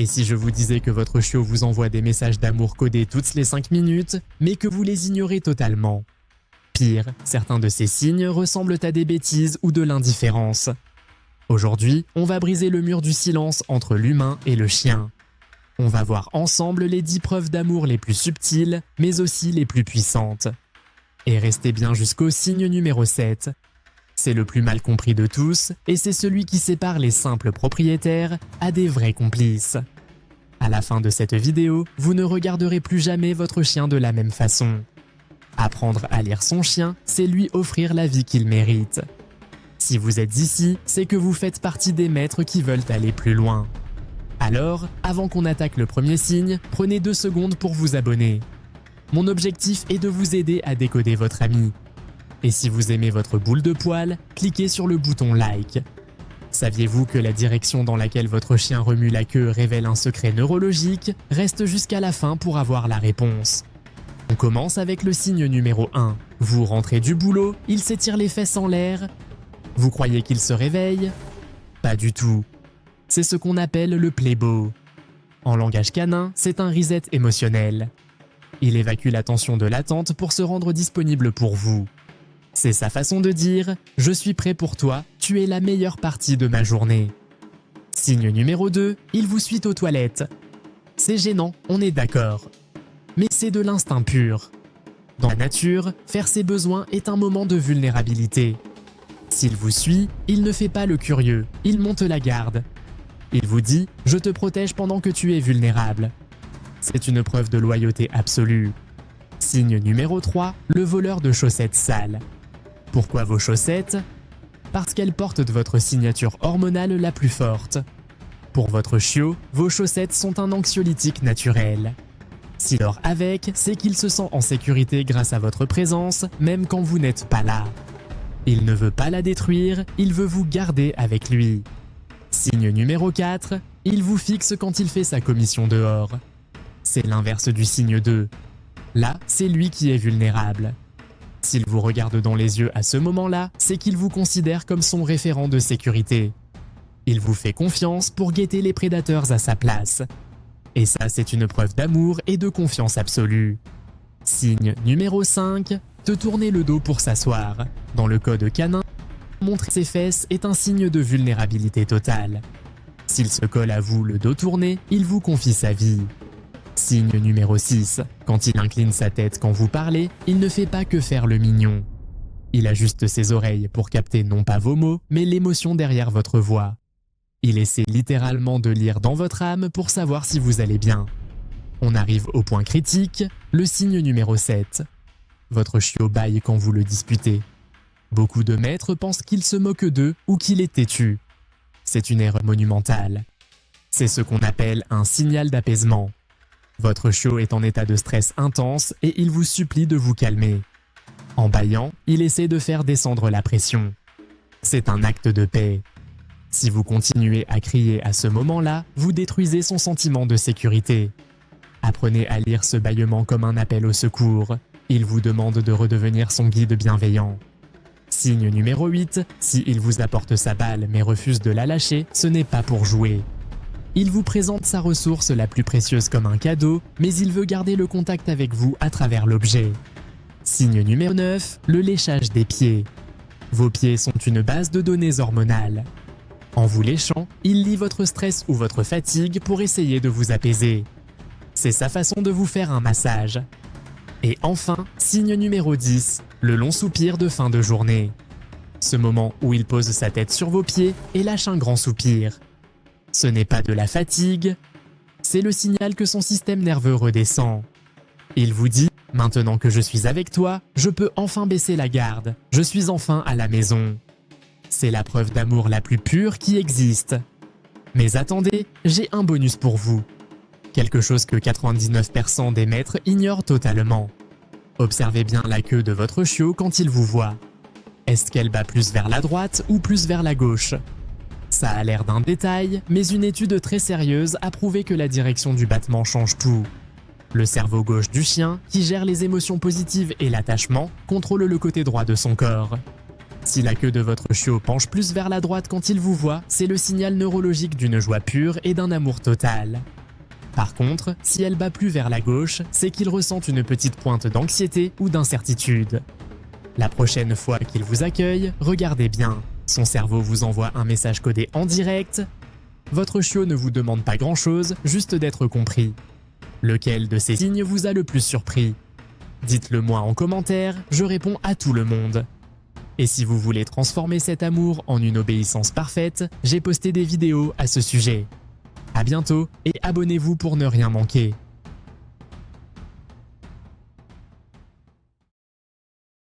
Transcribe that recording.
Et si je vous disais que votre chiot vous envoie des messages d'amour codés toutes les 5 minutes, mais que vous les ignorez totalement? Pire, certains de ces signes ressemblent à des bêtises ou de l'indifférence. Aujourd'hui, on va briser le mur du silence entre l'humain et le chien. On va voir ensemble les 10 preuves d'amour les plus subtiles, mais aussi les plus puissantes. Et restez bien jusqu'au signe numéro 7. C'est le plus mal compris de tous, et c'est celui qui sépare les simples propriétaires à des vrais complices. À la fin de cette vidéo, vous ne regarderez plus jamais votre chien de la même façon. Apprendre à lire son chien, c'est lui offrir la vie qu'il mérite. Si vous êtes ici, c'est que vous faites partie des maîtres qui veulent aller plus loin. Alors, avant qu'on attaque le premier signe, prenez 2 secondes pour vous abonner. Mon objectif est de vous aider à décoder votre ami. Et si vous aimez votre boule de poil, cliquez sur le bouton like. Saviez-vous que la direction dans laquelle votre chien remue la queue révèle un secret neurologique? Reste jusqu'à la fin pour avoir la réponse. On commence avec le signe numéro 1. Vous rentrez du boulot, il s'étire les fesses en l'air. Vous croyez qu'il se réveille? Pas du tout. C'est ce qu'on appelle le playbo. En langage canin, c'est un reset émotionnel. Il évacue la tension de l'attente pour se rendre disponible pour vous. C'est sa façon de dire « Je suis prêt pour toi, tu es la meilleure partie de ma journée ». Signe numéro 2, il vous suit aux toilettes. C'est gênant, on est d'accord. Mais c'est de l'instinct pur. Dans la nature, faire ses besoins est un moment de vulnérabilité. S'il vous suit, il ne fait pas le curieux, il monte la garde. Il vous dit « Je te protège pendant que tu es vulnérable ». C'est une preuve de loyauté absolue. Signe numéro 3, le voleur de chaussettes sales. Pourquoi vos chaussettes? Parce qu'elles portent votre signature hormonale la plus forte. Pour votre chiot, vos chaussettes sont un anxiolytique naturel. S'il dort avec, c'est qu'il se sent en sécurité grâce à votre présence, même quand vous n'êtes pas là. Il ne veut pas la détruire, il veut vous garder avec lui. Signe numéro 4, il vous fixe quand il fait sa commission dehors. C'est l'inverse du signe 2. Là, c'est lui qui est vulnérable. S'il vous regarde dans les yeux à ce moment-là, c'est qu'il vous considère comme son référent de sécurité. Il vous fait confiance pour guetter les prédateurs à sa place. Et ça, c'est une preuve d'amour et de confiance absolue. Signe numéro 5, te tourner le dos pour s'asseoir. Dans le code canin, montrer ses fesses est un signe de vulnérabilité totale. S'il se colle à vous le dos tourné, il vous confie sa vie. Signe numéro 6. Quand il incline sa tête quand vous parlez, il ne fait pas que faire le mignon. Il ajuste ses oreilles pour capter non pas vos mots, mais l'émotion derrière votre voix. Il essaie littéralement de lire dans votre âme pour savoir si vous allez bien. On arrive au point critique, le signe numéro 7. Votre chiot bâille quand vous le disputez. Beaucoup de maîtres pensent qu'il se moque d'eux ou qu'il est têtu. C'est une erreur monumentale. C'est ce qu'on appelle un signal d'apaisement. Votre chiot est en état de stress intense et il vous supplie de vous calmer. En bâillant, il essaie de faire descendre la pression. C'est un acte de paix. Si vous continuez à crier à ce moment-là, vous détruisez son sentiment de sécurité. Apprenez à lire ce bâillement comme un appel au secours. Il vous demande de redevenir son guide bienveillant. Signe numéro 8, si il vous apporte sa balle mais refuse de la lâcher, ce n'est pas pour jouer. Il vous présente sa ressource la plus précieuse comme un cadeau, mais il veut garder le contact avec vous à travers l'objet. Signe numéro 9, le léchage des pieds. Vos pieds sont une base de données hormonales. En vous léchant, il lit votre stress ou votre fatigue pour essayer de vous apaiser. C'est sa façon de vous faire un massage. Et enfin, signe numéro 10, le long soupir de fin de journée. Ce moment où il pose sa tête sur vos pieds et lâche un grand soupir. Ce n'est pas de la fatigue, c'est le signal que son système nerveux redescend. Il vous dit « Maintenant que je suis avec toi, je peux enfin baisser la garde, je suis enfin à la maison ». C'est la preuve d'amour la plus pure qui existe. Mais attendez, j'ai un bonus pour vous. Quelque chose que 99% des maîtres ignorent totalement. Observez bien la queue de votre chiot quand il vous voit. Est-ce qu'elle bat plus vers la droite ou plus vers la gauche ? Ça a l'air d'un détail, mais une étude très sérieuse a prouvé que la direction du battement change tout. Le cerveau gauche du chien, qui gère les émotions positives et l'attachement, contrôle le côté droit de son corps. Si la queue de votre chiot penche plus vers la droite quand il vous voit, c'est le signal neurologique d'une joie pure et d'un amour total. Par contre, si elle bat plus vers la gauche, c'est qu'il ressent une petite pointe d'anxiété ou d'incertitude. La prochaine fois qu'il vous accueille, regardez bien. Son cerveau vous envoie un message codé en direct. Votre chiot ne vous demande pas grand-chose, juste d'être compris. Lequel de ces signes vous a le plus surpris? Dites-le moi en commentaire, je réponds à tout le monde. Et si vous voulez transformer cet amour en une obéissance parfaite, j'ai posté des vidéos à ce sujet. À bientôt et abonnez-vous pour ne rien manquer.